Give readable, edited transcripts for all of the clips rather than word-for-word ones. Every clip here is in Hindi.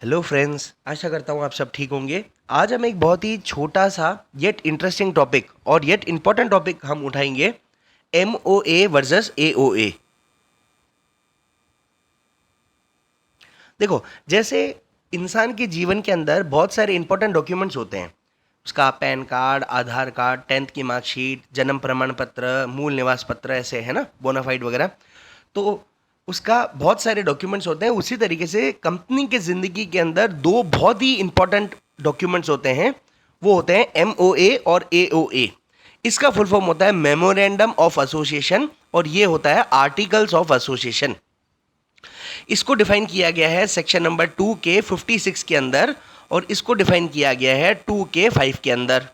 हेलो फ्रेंड्स, आशा करता हूँ आप सब ठीक होंगे। आज हम एक बहुत ही छोटा सा येट इंटरेस्टिंग टॉपिक और येट इम्पॉर्टेंट टॉपिक हम उठाएंगे, M O A versus A ओ ए। देखो, जैसे इंसान के जीवन के अंदर बहुत सारे इंपॉर्टेंट डॉक्यूमेंट्स होते हैं। उसका पैन कार्ड, आधार कार्ड, 10th की मार्कशीट, जन्म प्रमाण पत्र, मूल निवास पत्र, ऐसे है ना, बोनाफाइड वगैरह। तो उसका बहुत सारे डॉक्यूमेंट्स होते हैं। उसी तरीके से कंपनी के ज़िंदगी के अंदर दो बहुत ही इंपॉर्टेंट डॉक्यूमेंट्स होते हैं। वो होते हैं एम ओ ए और ए ओ ए। इसका फुल फॉर्म होता है मेमोरेंडम ऑफ एसोसिएशन और ये होता है आर्टिकल्स ऑफ एसोसिएशन। इसको डिफाइन किया गया है सेक्शन नंबर 2K56 के अंदर और इसको डिफाइन किया गया है 2K5 के अंदर।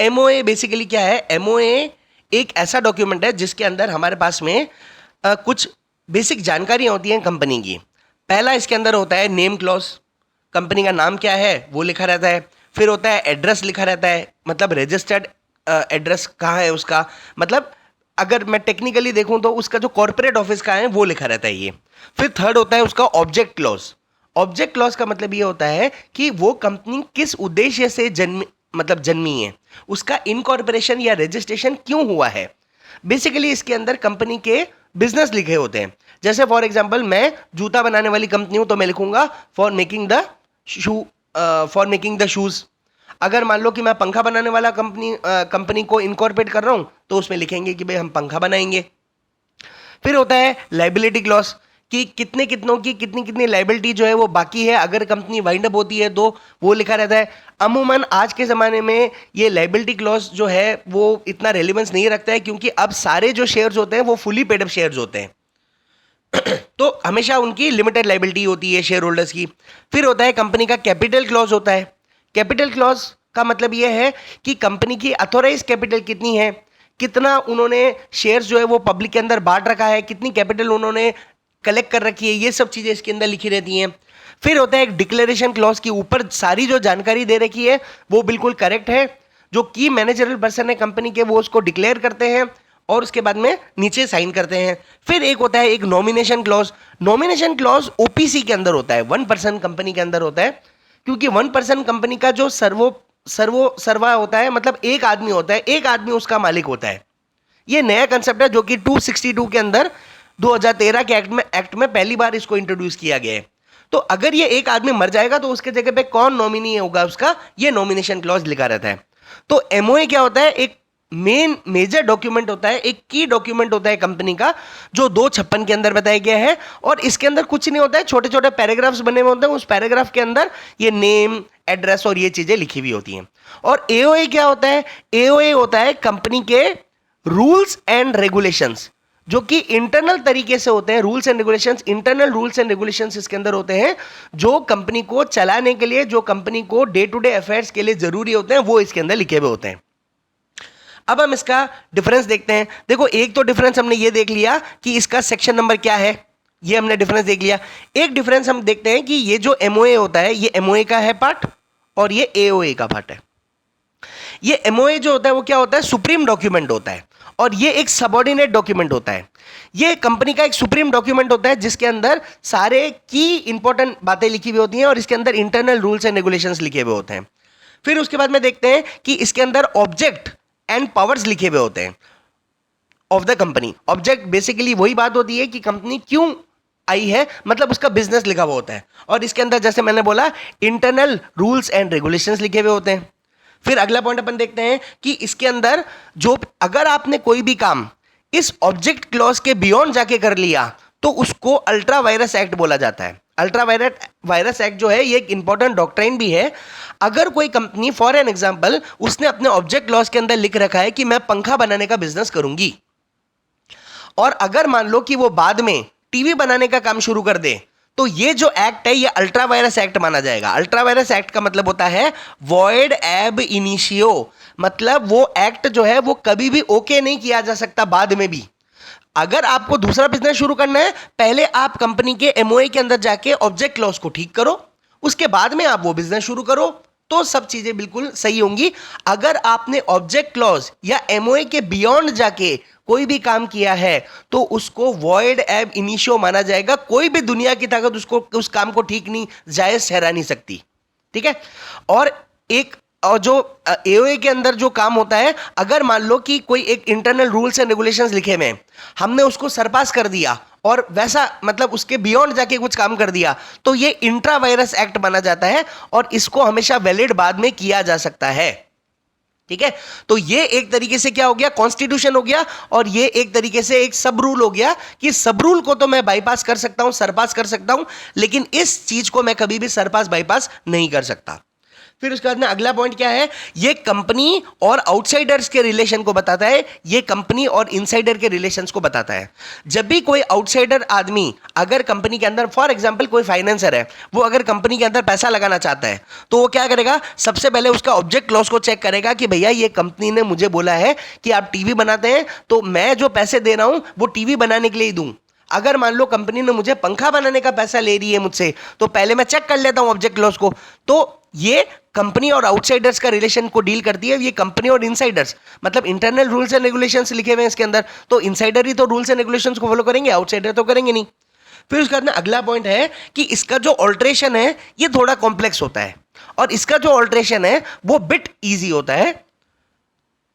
एमओए बेसिकली क्या है? एमओए एक ऐसा डॉक्यूमेंट है जिसके अंदर हमारे पास में कुछ बेसिक जानकारियां होती हैं कंपनी की। पहला इसके अंदर होता है नेम क्लॉज, कंपनी का नाम क्या है वो लिखा रहता है। फिर होता है एड्रेस लिखा रहता है, मतलब रजिस्टर्ड एड्रेस कहाँ है उसका, मतलब अगर मैं टेक्निकली देखूं तो उसका जो कॉर्पोरेट ऑफिस का है वो लिखा रहता है ये। फिर थर्ड होता है उसका ऑब्जेक्ट क्लॉज। ऑब्जेक्ट क्लॉज का मतलब ये होता है कि वो कंपनी किस उद्देश्य से जन्मी है, उसका इनकॉर्पोरेशन या रजिस्ट्रेशन क्यों हुआ है। बेसिकली इसके अंदर कंपनी के बिजनेस लिखे होते हैं। जैसे फॉर एग्जांपल मैं जूता बनाने वाली कंपनी हूं तो मैं लिखूंगा फॉर मेकिंग द शूज। अगर मान लो कि मैं पंखा बनाने वाला कंपनी को इनकॉर्पोरेट कर रहा हूं तो उसमें लिखेंगे कि भाई हम पंखा बनाएंगे। फिर होता है लाइबिलिटी क्लॉज, कि कितने कितनों की कितनी कितनी लाइबिलिटी जो है वो बाकी है, अगर कंपनी वाइंड अप होती है तो वो लिखा रहता है। अमूमन आज के ज़माने में ये लाइबिलिटी क्लॉज जो है वो इतना रेलिवेंस नहीं रखता है, क्योंकि अब सारे जो शेयर्स होते हैं वो फुली पेड अप शेयर्स होते हैं। तो हमेशा उनकी लिमिटेड लाइबिलिटी होती है शेयर होल्डर्स की। फिर होता है कंपनी का कैपिटल क्लॉज होता है। कैपिटल क्लॉज का मतलब यह है कि कंपनी की अथॉराइज कैपिटल कितनी है, कितना उन्होंने शेयर्स जो है वो पब्लिक के अंदर बांट रखा है, कितनी कैपिटल उन्होंने कलेक्ट कर रखी है, ये सब चीज़ें इसके अंदर लिखी रहती हैं। फिर होता है एक डिक्लेरेशन क्लॉज की ऊपर सारी जो जानकारी दे रखी है वो बिल्कुल करेक्ट है, जो की मैनेजरल पर्सन है कंपनी के वो उसको डिक्लेयर करते हैं और उसके बाद में नीचे साइन करते हैं। फिर एक होता है एक nomination clause. Nomination clause OPC के अंदर होता है, 1% कंपनी के अंदर होता है, क्योंकि 1% कंपनी का जो सर्वा होता है, मतलब एक आदमी होता है, एक आदमी उसका मालिक होता है। ये नया कंसेप्ट है जो कि 262 के अंदर 2013 के एक्ट में पहली बार इसको इंट्रोड्यूस किया गया है। तो अगर ये एक आदमी मर जाएगा तो उसके जगह पे कौन नॉमिनी होगा उसका, ये नॉमिनेशन क्लॉज लिखा रहता है। तो एमओए क्या होता है? एक मेजर डॉक्यूमेंट होता है, एक की डॉक्यूमेंट होता है कंपनी का, जो 256 के अंदर बताया गया है। और इसके अंदर कुछ नहीं होता है, छोटे छोटे पैराग्राफ्स बने हुए होते हैं, उस पैराग्राफ के अंदर ये नेम, एड्रेस और ये चीजें लिखी हुई होती हैं। और एओए क्या होता है? एओए होता है कंपनी के रूल्स एंड रेगुलेशंस, जो कि इंटरनल तरीके से होते हैं। Rules and regulations, internal rules and regulations इसके अंदर होते हैं, जो कंपनी को चलाने के लिए, जो कंपनी को डे टू डे अफेयर्स के लिए जरूरी होते हैं, वो इसके अंदर लिखे हुए होते हैं। अब हम इसका डिफरेंस देखते हैं। देखो, एक तो डिफरेंस हमने ये देख लिया कि इसका सेक्शन नंबर क्या है, ये हमने डिफरेंस देख लिया। एक डिफरेंस हम देखते हैं कि ये जो एमओए होता है ये एमओए का है पार्ट और ये एओए का पार्ट है। ये एमओए जो होता है वो क्या होता है? सुप्रीम डॉक्यूमेंट होता है और ये एक सबऑर्डिनेट डॉक्यूमेंट होता है। ये कंपनी का एक सुप्रीम डॉक्यूमेंट होता है जिसके अंदर सारे की इंपॉर्टेंट बातें लिखी हुई होती हैं और इसके अंदर इंटरनल रूल्स एंड रेगुलेशंस लिखे हुए होते हैं। फिर उसके बाद में देखते हैं कि इसके अंदर ऑब्जेक्ट एंड पावर्स लिखे हुए होते हैं of the company. Object basically वही बात होती है कि कंपनी क्यों आई है, मतलब उसका बिजनेस लिखा हुआ होता है। और इसके अंदर जैसे मैंने बोला इंटरनल रूल्स एंड रेगुलेशंस लिखे हुए होते हैं। फिर अगला पॉइंट अपन देखते हैं कि इसके अंदर जो, अगर आपने कोई भी काम इस ऑब्जेक्ट क्लॉज के बियॉन्ड जाके कर लिया तो उसको अल्ट्रा वायरस एक्ट बोला जाता है। अल्ट्रा वायरस एक्ट जो है ये एक इंपॉर्टेंट डॉक्ट्राइन भी है। अगर कोई कंपनी फॉर एन एग्जांपल उसने अपने ऑब्जेक्ट क्लॉज के अंदर लिख रखा है कि मैं पंखा बनाने का बिजनेस करूंगी, और अगर मान लो कि वो बाद में टीवी बनाने का काम शुरू कर दे, तो ये जो एक्ट है ये अल्ट्रा वायरस एक्ट माना जाएगा। अल्ट्रा वायरस एक्ट का मतलब होता है वॉइड एब इनिशियो, मतलब वो एक्ट जो है वो कभी भी ओके नहीं किया जा सकता बाद में भी। अगर आपको दूसरा बिजनेस शुरू करना है, पहले आप कंपनी के एमओए के अंदर जाके ऑब्जेक्ट क्लॉज को ठीक करो, उसके बाद में आप वो बिजनेस शुरू करो। तो सब चीजें बिल्कुल सही होंगी। अगर आपने ऑब्जेक्ट क्लॉज या एमओए के बियॉन्ड जाके कोई भी काम किया है तो उसको वॉइड एब इनिशियो माना जाएगा। कोई भी दुनिया की ताकत उसको उस काम को ठीक नहीं, जायज ठहरा नहीं सकती। ठीक है। और जो एओए के अंदर जो काम होता है, अगर मान लो कि कोई एक इंटरनल रूल्स एंड रेगुलेशंस लिखे हुए हैं, हमने उसको सरपास कर दिया और वैसा मतलब उसके बियॉन्ड जाके कुछ काम कर दिया, तो ये इंट्रा वायरस एक्ट माना जाता है और इसको हमेशा वैलिड बाद में किया जा सकता है। ठीक है। तो ये एक तरीके से क्या हो गया, कॉन्स्टिट्यूशन हो गया, और ये एक तरीके से एक सब रूल हो गया कि सब रूल को तो मैं बाईपास कर सकता हूं, सरपास कर सकता हूं, लेकिन इस चीज को मैं कभी भी सरपास बाईपास नहीं कर सकता। फिर उसके बाद में अगला पॉइंट क्या है, ये कंपनी और आउटसाइडर्स के रिलेशन को बताता है, ये कंपनी और इनसाइडर के रिलेशंस को बताता है। जब भी कोई आउटसाइडर आदमी अगर कंपनी के अंदर, फॉर एग्जांपल कोई फाइनेंसर है, वो अगर कंपनी के अंदर पैसा लगाना चाहता है तो वो क्या करेगा, सबसे पहले उसका ऑब्जेक्ट क्लॉज को चेक करेगा कि भैया ये कंपनी ने मुझे बोला है कि आप टीवी बनाते हैं, तो मैं जो पैसे दे रहा हूं वो टीवी बनाने के लिए ही दूं। अगर मान लो कंपनी ने मुझे पंखा बनाने का पैसा ले रही है मुझसे, तो पहले मैं चेक कर लेता हूं ऑब्जेक्ट क्लॉज को। तो ये कंपनी और आउटसाइडर्स का रिलेशन को डील करती है। ये कंपनी और इनसाइडर्स मतलब इंटरनल रूल्स एंड रेगुलेशंस लिखे हुए हैं इसके अंदर, तो इनसाइडर ही तो रूल्स एंड रेगुलेशंस को फॉलो करेंगे, आउटसाइडर तो करेंगे नहीं। फिर उसके बाद में अगला पॉइंट है कि इसका जो ऑल्ट्रेशन है ये थोड़ा कॉम्प्लेक्स होता है और इसका जो ऑल्ट्रेशन है वो बिट ईजी होता है।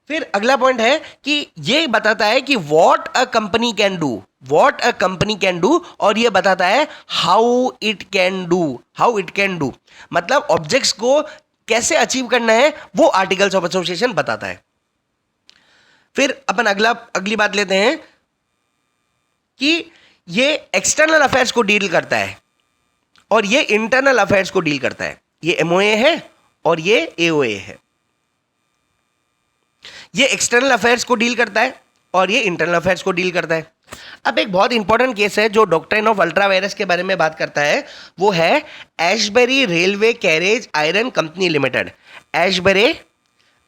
फिर अगला पॉइंट है कि ये बताता है कि what a company can do, what a company can do, और ये बताता है हाउ इट कैन डू, मतलब ऑब्जेक्ट्स को कैसे अचीव करना है वो आर्टिकल्स ऑफ एसोसिएशन बताता है। फिर अपन अगली बात लेते हैं कि ये एक्सटर्नल अफेयर्स को डील करता है और ये इंटरनल अफेयर्स को डील करता है। ये एमओए है और ये एओए है। ये एक्सटर्नल अफेयर्स को डील करता है और ये इंटरनल अफेयर्स को डील करता है। अब एक बहुत इंपॉर्टेंट केस है जो डॉक्ट्रिन ऑफ अल्ट्रा वायरस के बारे में बात करता है, वो है Ashbury railway carriage iron company limited. Ashbury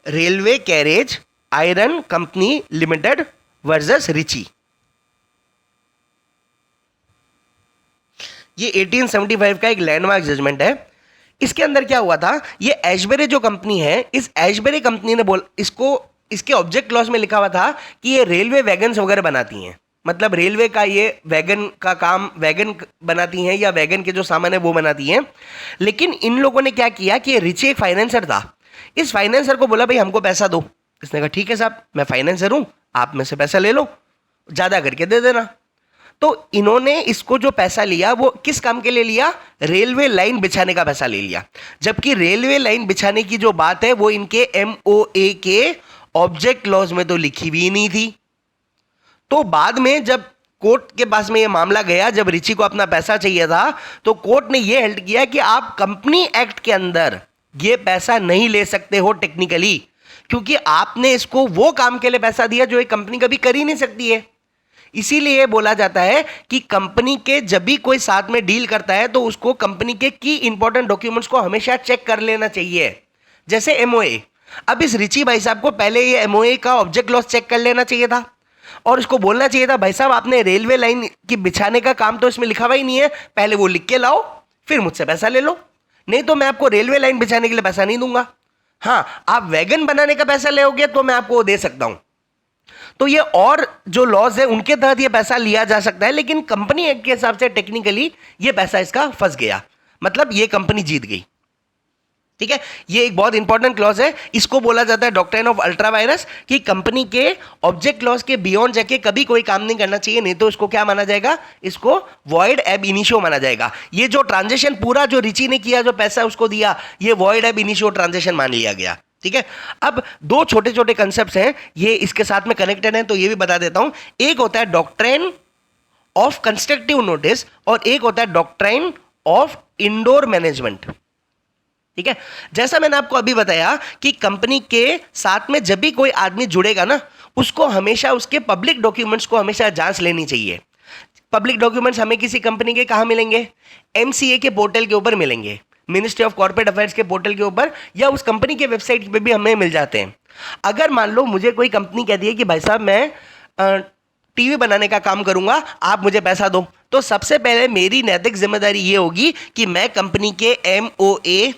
railway carriage iron company limited versus Riche. ये 1875 का एक लैंडमार्क जजमेंट है। इसके अंदर क्या हुआ था, ये एशबरी जो कंपनी है, इस एशबरी कंपनी ने इसके ऑब्जेक्ट क्लॉज में लिखा हुआ था कि ये रेलवे वैगन्स वगैरह बनाती हैं, मतलब रेलवे का ये वैगन का काम, वैगन बनाती हैं या वैगन के जो सामान है वो बनाती हैं। लेकिन इन लोगों ने क्या किया कि रिची एक फाइनेंसर था, इस फाइनेंसर को बोला भाई हमको पैसा दो। इसने कहा ठीक है साहब, मैं फाइनेंसर हूं, आप में से पैसा ले लो, ज्यादा करके दे देना। तो इन्होंने इसको जो पैसा लिया वो किस काम के लिए लिया, रेलवे लाइन बिछाने का पैसा ले लिया, जबकि रेलवे लाइन बिछाने की जो बात है वो इनके एमओए के ऑब्जेक्ट क्लॉज में तो लिखी भी नहीं थी। तो बाद में जब कोर्ट के पास में ये मामला गया, जब रिची को अपना पैसा चाहिए था, तो कोर्ट ने ये हेल्ड किया कि आप कंपनी एक्ट के अंदर ये पैसा नहीं ले सकते हो टेक्निकली, क्योंकि आपने इसको वो काम के लिए पैसा दिया जो एक कंपनी कभी कर ही नहीं सकती है। इसीलिए बोला जाता है कि कंपनी के जब भी कोई साथ में डील करता है तो उसको कंपनी के की इंपॉर्टेंट डॉक्यूमेंट्स को हमेशा चेक कर लेना चाहिए, जैसे एमओए। अब इस रिची भाई साहब को पहले ये एमओए का ऑब्जेक्ट क्लॉज चेक कर लेना चाहिए था और इसको बोलना चाहिए था भाई साहब आपने रेलवे लाइन की बिछाने का काम तो इसमें लिखा हुआ ही नहीं है, पहले वो लिख के लाओ फिर मुझसे पैसा ले लो, नहीं तो मैं आपको रेलवे लाइन बिछाने के लिए पैसा नहीं दूंगा। हाँ, आप वैगन बनाने का पैसा लोगे तो मैं आपको वो दे सकता हूं। तो ये और जो लॉज है उनके तहत ये पैसा लिया जा सकता है, लेकिन कंपनी एक्ट के हिसाब से टेक्निकली ये पैसा इसका फंस गया, मतलब ये कंपनी जीत गई। ठीक है, ये एक बहुत इंपॉर्टेंट क्लॉज है, इसको बोला जाता है डॉक्ट्रिन ऑफ अल्ट्रा वायरस, कि कंपनी के ऑब्जेक्ट क्लॉज के बियॉन्ड जाके कभी कोई काम नहीं करना चाहिए, नहीं तो इसको क्या माना जाएगा, इसको वॉइड एब इनिशियो माना जाएगा। ये जो ट्रांजेक्शन पूरा जो रिची ने किया, जो पैसा उसको दिया, ये वॉइड एब इनिशियो ट्रांजेक्शन मान लिया गया। ठीक है, अब दो छोटे छोटे कंसेप्ट्स हैं, ये इसके साथ में कनेक्टेड हैं, तो ये भी बता देता हूं। एक होता है डॉक्ट्रिन ऑफ कंस्ट्रक्टिव नोटिस और एक होता है डॉक्ट्रिन ऑफ इंडोर मैनेजमेंट। ठीक है, जैसा मैंने आपको अभी बताया कि कंपनी के साथ में जब भी कोई आदमी जुड़ेगा ना, उसको हमेशा उसके पब्लिक डॉक्यूमेंट्स को हमेशा जांच लेनी चाहिए। पब्लिक डॉक्यूमेंट्स हमें किसी कंपनी के कहां मिलेंगे, एमसीए के पोर्टल के ऊपर मिलेंगे, मिनिस्ट्री ऑफ कॉर्पोरेट अफेयर्स के पोर्टल के ऊपर, या उस कंपनी के वेबसाइट पे भी हमें मिल जाते हैं। अगर मान लो मुझे कोई कंपनी कहती है कि भाई साहब मैं टीवी बनाने का काम करूंगा, आप मुझे पैसा दो, तो सबसे पहले मेरी नैतिक जिम्मेदारी ये होगी कि मैं कंपनी के एमओए,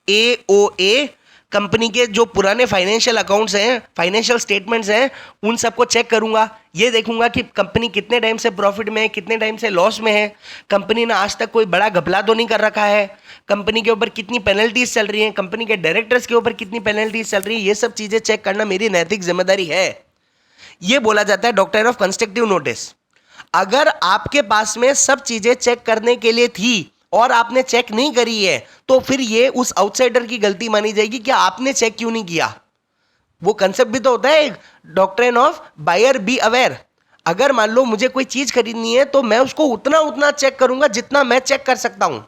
AOA कंपनी के जो पुराने फाइनेंशियल अकाउंट्स हैं, फाइनेंशियल स्टेटमेंट्स हैं, उन सबको चेक करूंगा। ये देखूंगा कि कंपनी कितने टाइम से प्रॉफिट में है, कितने टाइम से लॉस में है, कंपनी ने आज तक कोई बड़ा घपला तो नहीं कर रखा है, कंपनी के ऊपर कितनी पेनल्टीज चल रही हैं, कंपनी के डायरेक्टर्स के ऊपर कितनी पेनल्टीज चल रही है, ये सब चीजें चेक करना मेरी नैतिक जिम्मेदारी है। ये बोला जाता है डॉक्ट्रिन ऑफ कंस्ट्रक्टिव नोटिस। अगर आपके पास में सब चीजें चेक करने के लिए थी और आपने चेक नहीं करी है, तो फिर ये उस आउटसाइडर की गलती मानी जाएगी कि आपने चेक क्यों नहीं किया। वो कंसेप्ट भी तो होता है doctrine of buyer be aware. अगर मान लो मुझे कोई चीज खरीदनी है तो मैं उसको उतना चेक करूंगा जितना मैं चेक कर सकता हूं।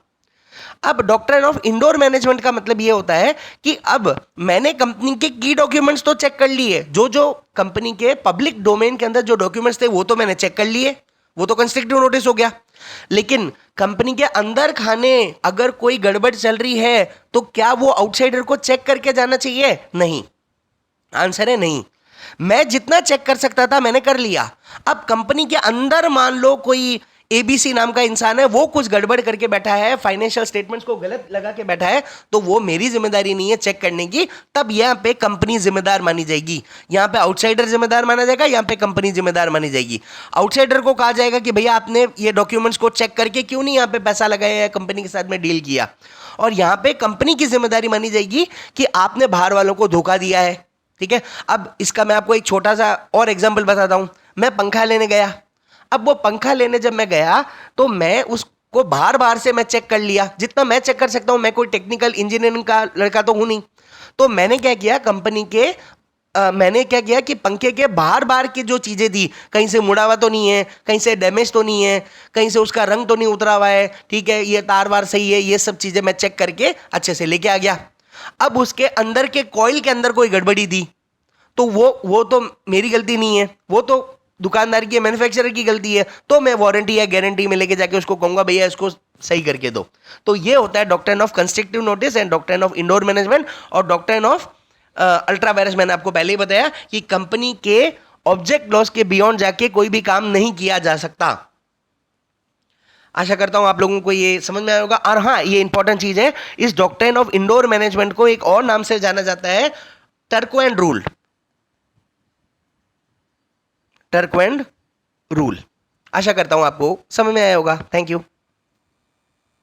अब डॉक्ट्रिन ऑफ इंडोर मैनेजमेंट का मतलब ये होता है कि अब मैंने कंपनी के की डॉक्यूमेंट्स तो चेक कर लिए, जो कंपनी के पब्लिक डोमेन के अंदर जो डॉक्यूमेंट्स थे वो तो मैंने चेक कर लिए, वो तो कंस्ट्रक्टिव नोटिस हो गया। लेकिन कंपनी के अंदर खाने अगर कोई गड़बड़ चल रही है तो क्या वो आउटसाइडर को चेक करके जाना चाहिए? नहीं। आंसर है नहीं। मैं जितना चेक कर सकता था मैंने कर लिया। अब कंपनी के अंदर मान लो कोई ABC नाम का इंसान है, वो कुछ गड़बड़ करके बैठा है, फाइनेंशियल स्टेटमेंट्स को गलत लगा के बैठा है, तो वो मेरी जिम्मेदारी नहीं है चेक करने की। तब यहां पे कंपनी जिम्मेदार मानी जाएगी, यहां पे आउटसाइडर जिम्मेदार माना जाएगा, यहां पे कंपनी जिम्मेदार मानी जाएगी। आउटसाइडर को कहा जाएगा कि भैया आपने ये डॉक्यूमेंट्स को चेक करके क्यों नहीं यहां पे पैसा लगाया, कंपनी के साथ में डील किया। और यहां पे कंपनी की जिम्मेदारी मानी जाएगी कि आपने बाहर वालों को धोखा दिया है। ठीक है, अब इसका मैं आपको एक छोटा सा और एग्जाम्पल बताता हूं। मैं पंखा लेने गया। अब वो पंखा लेने जब मैं गया तो मैं उसको बाहर बाहर से मैं चेक कर लिया जितना मैं चेक कर सकता हूं। मैं कोई टेक्निकल इंजीनियरिंग का लड़का तो हूं नहीं। तो मैंने क्या किया, कंपनी के मैंने क्या किया कि पंखे के बाहर बाहर की जो चीजें थी, कहीं से मुड़ा हुआ तो नहीं है, कहीं से डैमेज तो नहीं है, कहीं से उसका रंग तो नहीं उतरा हुआ है, ठीक है, ये तार वार सही है, ये सब चीजें मैं चेक करके अच्छे से लेके आ गया। अब उसके अंदर के कॉइल के अंदर कोई गड़बड़ी थी तो वो तो मेरी गलती नहीं है, वो तो दुकानदार की, मैन्युफैक्चरर की गलती है। तो मैं वारंटी या गारंटी में लेके जाके उसको कहूंगा भैया इसको सही करके दो। तो ये होता है doctrine of constructive notice and doctrine of indoor management और डॉक्ट्रिन ऑफ अल्ट्रा वायरस। मैंने आपको पहले ही बताया कि कंपनी के ऑब्जेक्ट लॉस के बियॉन्ड जाके कोई भी काम नहीं किया जा सकता। आशा करता हूं आप लोगों को ये समझ में आया होगा। और हाँ, ये इंपॉर्टेंट चीज है, इस डॉक्ट्रिन ऑफ इंडोर मैनेजमेंट को एक और नाम से जाना जाता है, टर्को एंड रूल। टर्को एंड रूल। आशा करता हूं आपको समझ में आया होगा। Thank you.